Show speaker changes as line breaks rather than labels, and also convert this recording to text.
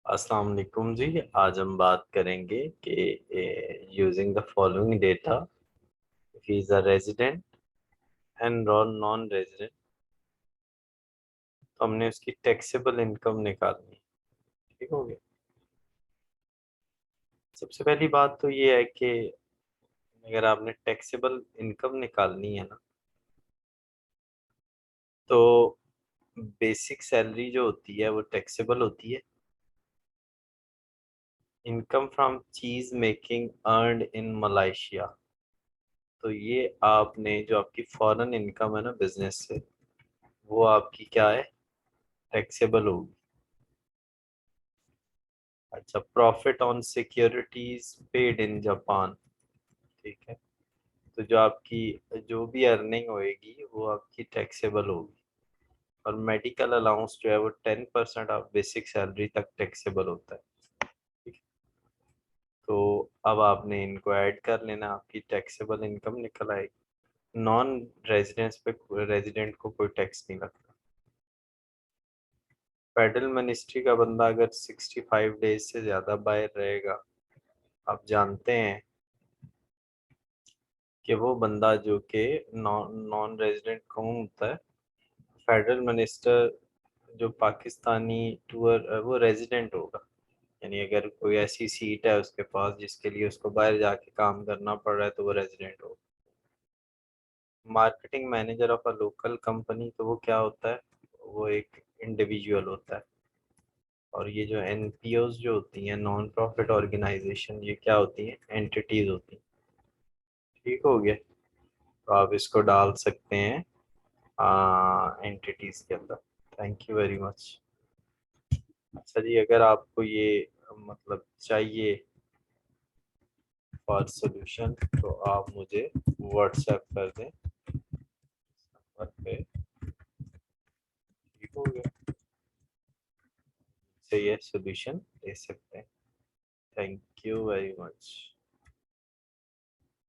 अस्सलाम वालेकुम जी। आज हम बात करेंगे कि using the following data, if he is a resident and non resident, तो हमने उसकी टैक्सेबल इनकम निकालनी। ठीक हो गया। सबसे पहली बात तो ये है कि अगर आपने टैक्सेबल इनकम निकालनी है ना, तो बेसिक सैलरी जो होती है वो टैक्सेबल होती है। इनकम फ्रॉम चीज मेकिंग अर्नड इन मलेशिया, तो ये आपने जो आपकी फॉरेन इनकम है ना बिजनेस से, वो आपकी क्या है, टैक्सेबल होगी। अच्छा, profit on securities paid in Japan. ठीक है। तो जो आपकी जो भी अर्निंग होएगी वो आपकी टैक्सेबल होगी। और मेडिकल अलाउंस जो है वो 10% ऑफ बेसिक सैलरी तक टैक्सेबल होता है। ठीक है। तो अब आपने इनको ऐड कर लेना, आपकी टैक्सेबल इनकम निकल आएगी। नॉन रेजिडेंस पे रेजिडेंट को कोई टैक्स नहीं लगता। फेडरल मिनिस्ट्री का बंदा अगर 65 डेज से ज़्यादा बाहर रहेगा, आप जानते हैं कि वो बंदा जो कि नॉन नॉन रेजिडेंट कौन होता है, फेडरल मिनिस्टर जो पाकिस्तानी टूर वो रेजिडेंट होगा। यानी अगर कोई ऐसी सीट है उसके पास जिसके लिए उसको बाहर जाके काम करना पड़ रहा है तो वो रेजिडेंट होगा। Marketing manager of a local company, तो वो क्या होता है, वो एक इंडिविजुअल होता है। और ये जो एनपीओज जो होती हैं, नॉन प्रॉफिट ऑर्गेनाइजेशन, ये क्या होती हैं, एंटिटीज होती हैं। ठीक हो गया। तो आप इसको डाल सकते हैं एंटिटीज के अंदर। Thank you very much. अच्छा जी, अगर आपको ये मतलब चाहिए फॉर सोल्यूशन, तो आप मुझे व्हाट्सएप कर दें नंबर पे। ठीक हो गया। से ये सोल्यूशन ले सकते हैं। Thank you very much.